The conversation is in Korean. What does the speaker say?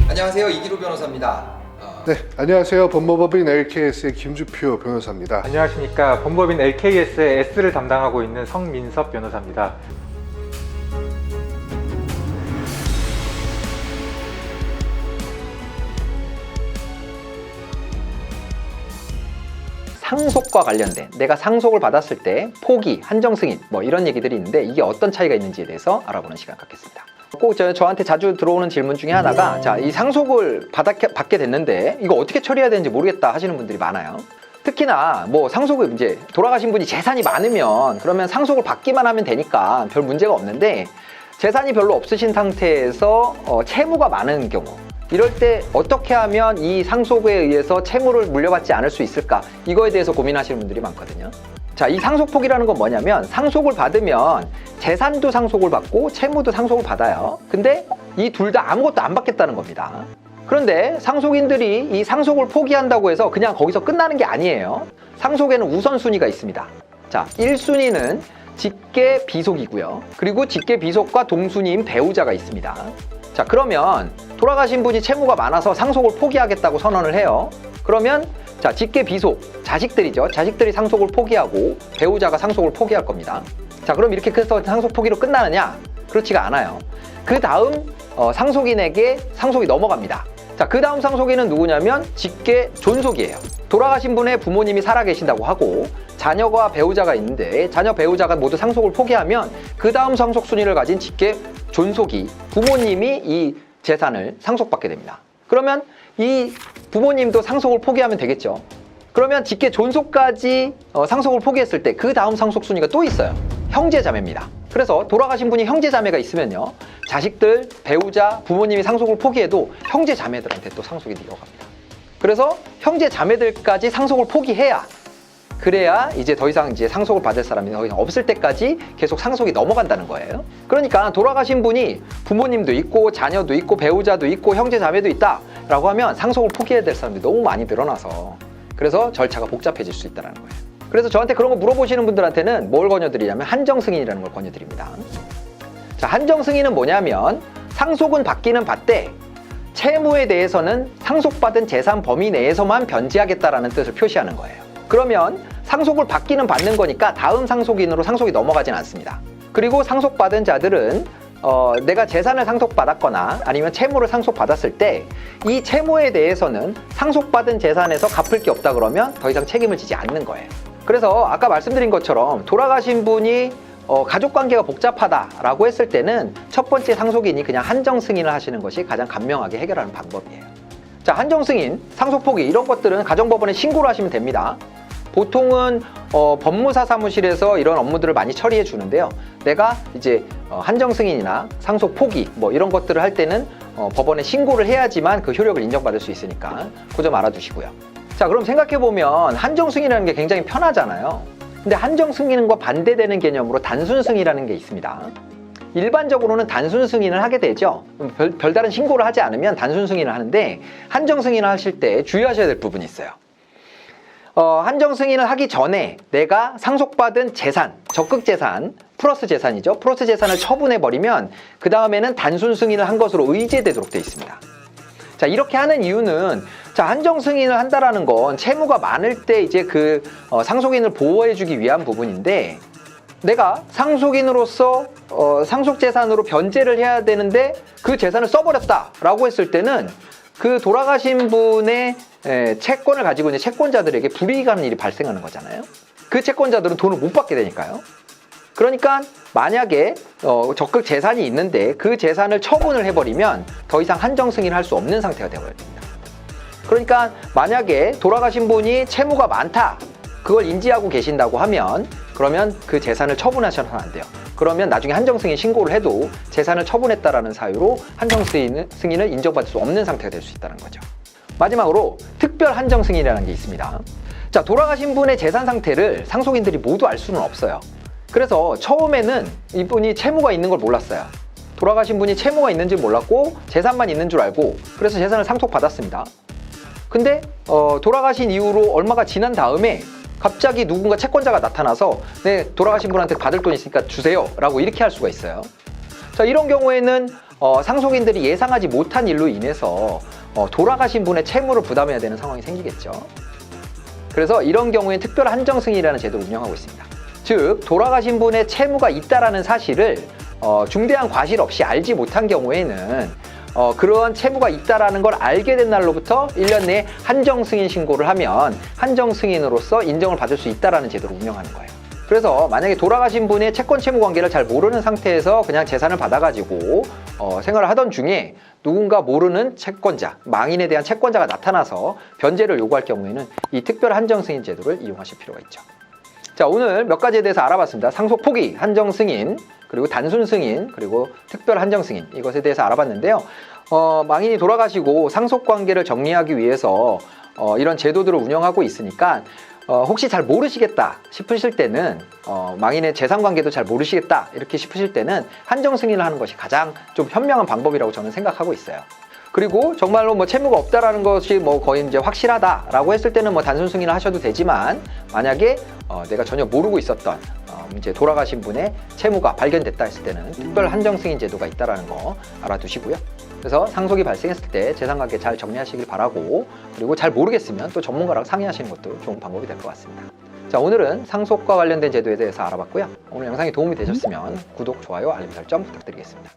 안녕하세요. 이기로 변호사입니다. 네, 안녕하세요. 법무법인 LKS의 김주표 변호사입니다. 안녕하십니까. 법무법인 LKS의 S를 담당하고 있는 성민섭 변호사입니다. 상속과 관련된 내가 상속을 받았을 때 포기, 한정승인 뭐 이런 얘기들이 있는데 이게 어떤 차이가 있는지에 대해서 알아보는 시간 갖겠습니다. 꼭 저한테 자주 들어오는 질문 중에 하나가 이 상속을 받게 됐는데 이거 어떻게 처리해야 되는지 모르겠다 하시는 분들이 많아요. 특히나 뭐 상속을 이제 돌아가신 분이 재산이 많으면 그러면 상속을 받기만 하면 되니까 별 문제가 없는데 재산이 별로 없으신 상태에서 채무가 많은 경우 이럴 때 어떻게 하면 이 상속에 의해서 채무를 물려받지 않을 수 있을까? 이거에 대해서 고민하시는 분들이 많거든요. 자, 이 상속폭이라는 건 뭐냐면 상속을 받으면 재산도 상속을 받고 채무도 상속을 받아요. 근데 이 둘 다 아무것도 안 받겠다는 겁니다. 그런데 상속인들이 이 상속을 포기한다고 해서 그냥 거기서 끝나는 게 아니에요. 상속에는 우선순위가 있습니다. 자, 1순위는 직계 비속이고요. 그리고 직계 비속과 동순위인 배우자가 있습니다. 자, 그러면 돌아가신 분이 채무가 많아서 상속을 포기하겠다고 선언을 해요. 그러면 자, 직계 비속, 자식들이죠. 자식들이 상속을 포기하고 배우자가 상속을 포기할 겁니다. 자, 그럼 이렇게 해서 상속 포기로 끝나느냐? 그렇지가 않아요. 그 다음 상속인에게 상속이 넘어갑니다. 자, 그 다음 상속인은 누구냐면 직계 존속이에요. 돌아가신 분의 부모님이 살아계신다고 하고 자녀와 배우자가 있는데 자녀 배우자가 모두 상속을 포기하면 그 다음 상속 순위를 가진 직계 존속이 부모님이 이 재산을 상속받게 됩니다. 그러면 이 부모님도 상속을 포기하면 되겠죠. 그러면 직계 존속까지 상속을 포기했을 때 그 다음 상속 순위가 또 있어요. 형제자매입니다. 그래서 돌아가신 분이 형제자매가 있으면요, 자식들, 배우자, 부모님이 상속을 포기해도 형제자매들한테 또 상속이 이어갑니다. 그래서 형제자매들까지 상속을 포기해야 그래야 이제 더 이상 이제 상속을 받을 사람이 더 이상 없을 때까지 계속 상속이 넘어간다는 거예요. 그러니까 돌아가신 분이 부모님도 있고 자녀도 있고 배우자도 있고 형제자매도 있다라고 하면 상속을 포기해야 될 사람들이 너무 많이 늘어나서 그래서 절차가 복잡해질 수 있다는 거예요. 그래서 저한테 그런 거 물어보시는 분들한테는 뭘 권유드리냐면 한정승인이라는 걸 권유드립니다. 자, 한정승인은 뭐냐면 상속은 받기는 받되 채무에 대해서는 상속받은 재산 범위 내에서만 변제하겠다라는 뜻을 표시하는 거예요. 그러면 상속을 받기는 받는 거니까 다음 상속인으로 상속이 넘어가진 않습니다. 그리고 상속받은 자들은 내가 재산을 상속받았거나 아니면 채무를 상속받았을 때 이 채무에 대해서는 상속받은 재산에서 갚을 게 없다 그러면 더 이상 책임을 지지 않는 거예요. 그래서 아까 말씀드린 것처럼 돌아가신 분이 가족관계가 복잡하다라고 했을 때는 첫 번째 상속인이 그냥 한정승인을 하시는 것이 가장 간명하게 해결하는 방법이에요. 자, 한정승인, 상속포기 이런 것들은 가정법원에 신고를 하시면 됩니다. 보통은 법무사 사무실에서 이런 업무들을 많이 처리해 주는데요. 내가 이제 한정승인이나 상속포기 뭐 이런 것들을 할 때는 법원에 신고를 해야지만 그 효력을 인정받을 수 있으니까 그 점 알아두시고요. 자, 그럼 생각해보면 한정승인이라는 게 굉장히 편하잖아요. 근데 한정승인과 반대되는 개념으로 단순승인이라는 게 있습니다. 일반적으로는 단순 승인을 하게 되죠. 별다른 신고를 하지 않으면 단순 승인을 하는데 한정 승인을 하실 때 주의하셔야 될 부분이 있어요. 한정 승인을 하기 전에 내가 상속받은 재산, 적극 재산, 플러스 재산이죠. 플러스 재산을 처분해 버리면 그 다음에는 단순 승인을 한 것으로 의제되도록 되어 있습니다. 자, 이렇게 하는 이유는 자, 한정 승인을 한다라는 건 채무가 많을 때 이제 그 상속인을 보호해 주기 위한 부분인데 내가 상속인으로서 상속재산으로 변제를 해야 되는데 그 재산을 써버렸다라고 했을 때는 그 돌아가신 분의 채권을 가지고 있는 채권자들에게 불이익이 가는 일이 발생하는 거잖아요. 그 채권자들은 돈을 못 받게 되니까요. 그러니까 만약에 적극 재산이 있는데 그 재산을 처분을 해버리면 더 이상 한정승인을 할 수 없는 상태가 되어버립니다. 그러니까 만약에 돌아가신 분이 채무가 많다, 그걸 인지하고 계신다고 하면 그러면 그 재산을 처분하셔서는 안 돼요. 그러면 나중에 한정승인 신고를 해도 재산을 처분했다라는 사유로 한정승인을 인정받을 수 없는 상태가 될 수 있다는 거죠. 마지막으로 특별 한정승인이라는 게 있습니다. 자, 돌아가신 분의 재산 상태를 상속인들이 모두 알 수는 없어요. 그래서 처음에는 이분이 채무가 있는 걸 몰랐어요. 돌아가신 분이 채무가 있는지 몰랐고 재산만 있는 줄 알고 그래서 재산을 상속받았습니다. 근데 돌아가신 이후로 얼마가 지난 다음에 갑자기 누군가 채권자가 나타나서 네, 돌아가신 분한테 받을 돈 있으니까 주세요 라고 이렇게 할 수가 있어요. 자, 이런 경우에는 상속인들이 예상하지 못한 일로 인해서 돌아가신 분의 채무를 부담해야 되는 상황이 생기겠죠. 그래서 이런 경우엔 특별 한정 승인이라는 제도를 운영하고 있습니다. 즉 돌아가신 분의 채무가 있다라는 사실을 중대한 과실 없이 알지 못한 경우에는 그런 채무가 있다라는 걸 알게 된 날로부터 1년 내에 한정 승인 신고를 하면 한정 승인으로서 인정을 받을 수 있다라는 제도를 운영하는 거예요. 그래서 만약에 돌아가신 분의 채권 채무 관계를 잘 모르는 상태에서 그냥 재산을 받아가지고 생활을 하던 중에 누군가 모르는 채권자, 망인에 대한 채권자가 나타나서 변제를 요구할 경우에는 이 특별 한정 승인 제도를 이용하실 필요가 있죠. 자, 오늘 몇 가지에 대해서 알아봤습니다. 상속 포기, 한정 승인, 그리고 단순 승인, 그리고 특별 한정 승인, 이것에 대해서 알아봤는데요. 망인이 돌아가시고 상속 관계를 정리하기 위해서 이런 제도들을 운영하고 있으니까 혹시 잘 모르시겠다 싶으실 때는 망인의 재산 관계도 잘 모르시겠다 이렇게 싶으실 때는 한정 승인을 하는 것이 가장 좀 현명한 방법이라고 저는 생각하고 있어요. 그리고 정말로 뭐 채무가 없다라는 것이 뭐 거의 이제 확실하다라고 했을 때는 뭐 단순 승인을 하셔도 되지만, 만약에 내가 전혀 모르고 있었던 이제 돌아가신 분의 채무가 발견됐다 했을 때는 특별 한정 승인 제도가 있다라는 거 알아두시고요. 그래서 상속이 발생했을 때 재산관계 잘 정리하시길 바라고, 그리고 잘 모르겠으면 또 전문가랑 상의하시는 것도 좋은 방법이 될 것 같습니다. 자, 오늘은 상속과 관련된 제도에 대해서 알아봤고요. 오늘 영상이 도움이 되셨으면 구독, 좋아요, 알림 설정 부탁드리겠습니다.